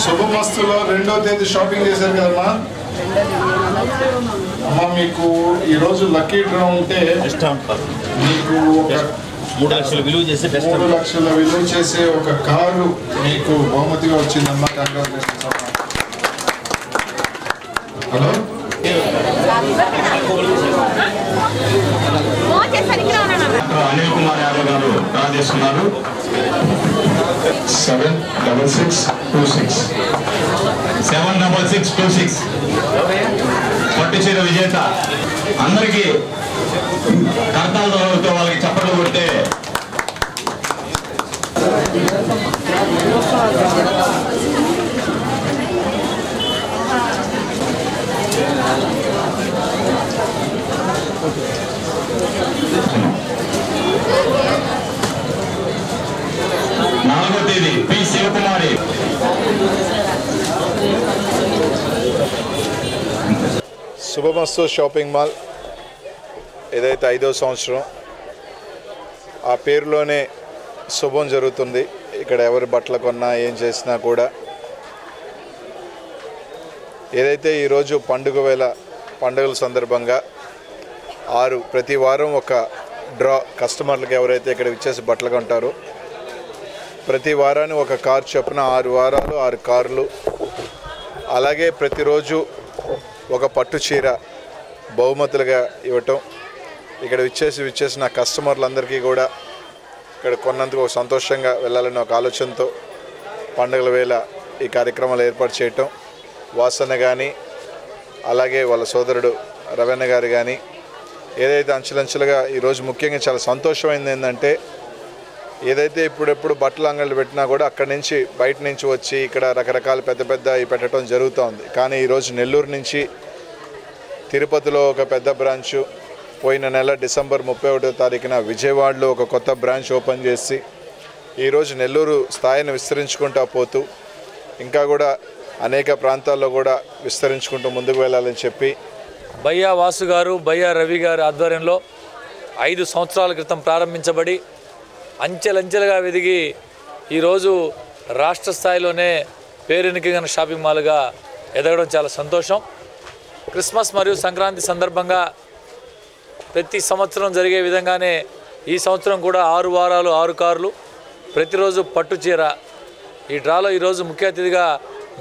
శుభమస్తులో 2వ తేదీ షాపింగ్ చేశారు కదమ్మా. అమ్మా మీకు ఈరోజు లక్కీ డ్రా ఉంటే మీకు ఒక 3 లక్షలు విలువ చేసే 3 లక్షల విలువ చేసే ఒక కారు మీకు బహుమతిగా వచ్చిందమ్మా. కంగ్రాచులేషన్స్ అమ్మా. హలో అనిల్ కుమార్ యాదవ్ గారు డ్రా చేస్తున్నారు. 76626 76626 పట్టు చీర విజేత. అందరికీ కర్తాల దొరకతో వాళ్ళకి చప్పట్లు కొడితే నాలుగో తేదీ పి శివకుమారి. శుభమస్తు షాపింగ్ మాల్ ఏదైతే 5వ సంవత్సరం ఆ పేరులోనే శుభం జరుగుతుంది. ఇక్కడ ఎవరి బట్టలు కొన్నా ఏం చేసినా కూడా ఏదైతే ఈరోజు పండుగల సందర్భంగా ప్రతి వారం ఒక డ్రా కస్టమర్లకు ఎవరైతే ఇక్కడ ఇచ్చేసి బట్టలు కొంటారో ప్రతి వారాన్ని ఒక కారు చొప్పున 6 వారాలు 6 కార్లు, అలాగే ప్రతిరోజు ఒక పట్టు చీర బహుమతులుగా ఇవ్వటం. ఇక్కడ విచ్చేసిన కస్టమర్లందరికీ కూడా ఇక్కడ కొన్నందుకు ఒక సంతోషంగా వెళ్ళాలని ఒక ఆలోచనతో పండుగల వేళ ఈ కార్యక్రమాలు ఏర్పాటు చేయటం. వాసన్న కానీ అలాగే వాళ్ళ సోదరుడు రవణ గారు కానీ ఏదైతే అంచెలంచెలుగా ఈరోజు ముఖ్యంగా చాలా సంతోషమైంది ఏంటంటే ఏదైతే ఇప్పుడెప్పుడు బట్టల అంగళ్ళు పెట్టినా కూడా అక్కడి నుంచి బయట నుంచి వచ్చి ఇక్కడ రకరకాల పెద్ద పెట్టడం జరుగుతూ ఉంది. కానీ ఈరోజు నెల్లూరు నుంచి తిరుపతిలో ఒక పెద్ద బ్రాంచు, పోయిన నెల డిసెంబర్ 31వ తారీఖున విజయవాడలో ఒక కొత్త బ్రాంచ్ ఓపెన్ చేసి ఈరోజు నెల్లూరు స్థాయిని విస్తరించుకుంటూ పోతూ ఇంకా కూడా అనేక ప్రాంతాల్లో కూడా విస్తరించుకుంటూ ముందుకు వెళ్ళాలని చెప్పి బయ్యా వాసు గారు, బయ్యా రవి గారి ఆధ్వర్యంలో 5 సంవత్సరాల క్రితం ప్రారంభించబడి అంచెలంచెలుగా ఎదిగి ఈరోజు రాష్ట్ర స్థాయిలోనే పేరెనికిన షాపింగ్ మాల్గా ఎదగడం చాలా సంతోషం. క్రిస్మస్ మరియు సంక్రాంతి సందర్భంగా ప్రతి సంవత్సరం జరిగే విధంగానే ఈ సంవత్సరం కూడా 6 వారాలు 6 కార్లు, ప్రతిరోజు పట్టు చీర. ఈ డ్రాలో ఈరోజు ముఖ్య అతిథిగా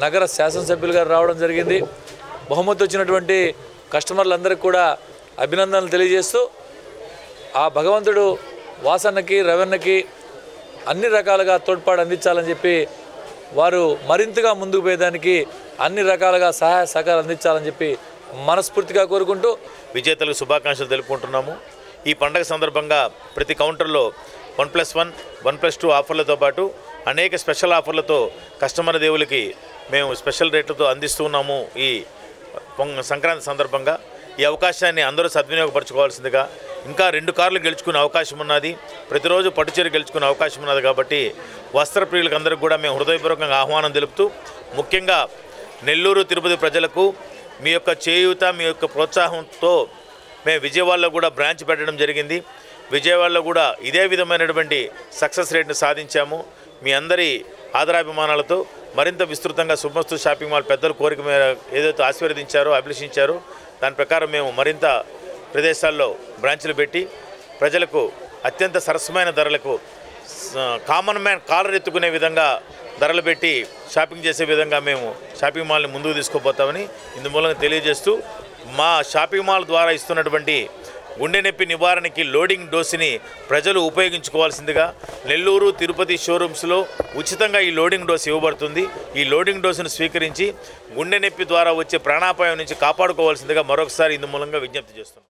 నగర శాసనసభ్యులు గారు రావడం జరిగింది. బహుమతి వచ్చినటువంటి కస్టమర్లందరికీ కూడా అభినందనలు తెలియజేస్తూ ఆ భగవంతుడు వాసన్నకి రవణకి అన్ని రకాలుగా తోడ్పాటు అందించాలని చెప్పి వారు మరింతగా ముందుకు పోయేదానికి అన్ని రకాలుగా సహాయ సహకారం అందించాలని చెప్పి మనస్ఫూర్తిగా కోరుకుంటూ విజేతలకు శుభాకాంక్షలు తెలుపుకుంటున్నాము. ఈ పండగ సందర్భంగా ప్రతి కౌంటర్లో 1+1, 1+2 ఆఫర్లతో పాటు అనేక స్పెషల్ ఆఫర్లతో కస్టమర్ దేవులకి మేము స్పెషల్ రేట్లతో అందిస్తూ ఉన్నాము. ఈ సంక్రాంతి సందర్భంగా ఈ అవకాశాన్ని అందరూ సద్వినియోగపరచుకోవాల్సిందిగా, ఇంకా 2 కార్లు గెలుచుకునే అవకాశం ఉన్నది, ప్రతిరోజు పట్టుచీర గెలుచుకునే అవకాశం ఉన్నది. కాబట్టి వస్త్ర ప్రియులకు అందరికీ కూడా మేము హృదయపూర్వకంగా ఆహ్వానం తెలుపుతూ ముఖ్యంగా నెల్లూరు తిరుపతి ప్రజలకు మీ యొక్క చేయూత, మీ యొక్క ప్రోత్సాహంతో మేము విజయవాడలో కూడా బ్రాంచ్ పెట్టడం జరిగింది. విజయవాడలో కూడా ఇదే విధమైనటువంటి సక్సెస్ రేట్ని సాధించాము. మీ అందరి ఆదరాభిమానాలతో మరింత విస్తృతంగా శుభమస్తు షాపింగ్ మాల్ పెద్దల కోరిక మీద ఏదైతే ఆశీర్వదించారో, అభిలషించారో దాని ప్రకారం మేము మరింత ప్రదేశాల్లో బ్రాంచ్లు పెట్టి ప్రజలకు అత్యంత సరసమైన ధరలకు కామన్ మ్యాన్ కాలర్ ఎత్తుకునే విధంగా ధరలు పెట్టి షాపింగ్ చేసే విధంగా మేము షాపింగ్ మాల్ని ముందుకు తీసుకుపోతామని ఇందుమూలంగా తెలియజేస్తూ మా షాపింగ్ మాల్ ద్వారా ఇస్తున్నటువంటి గుండె నొప్పి నివారణకి లోడింగ్ డోసుని ప్రజలు ఉపయోగించుకోవాల్సిందిగా నెల్లూరు తిరుపతి షోరూమ్స్లో ఉచితంగా ఈ లోడింగ్ డోసు ఇవ్వబడుతుంది. ఈ లోడింగ్ డోసును స్వీకరించి గుండె నొప్పి ద్వారా వచ్చే ప్రాణాపాయం నుంచి కాపాడుకోవాల్సిందిగా మరొకసారి ఇందుమూలంగా విజ్ఞప్తి చేస్తున్నాం.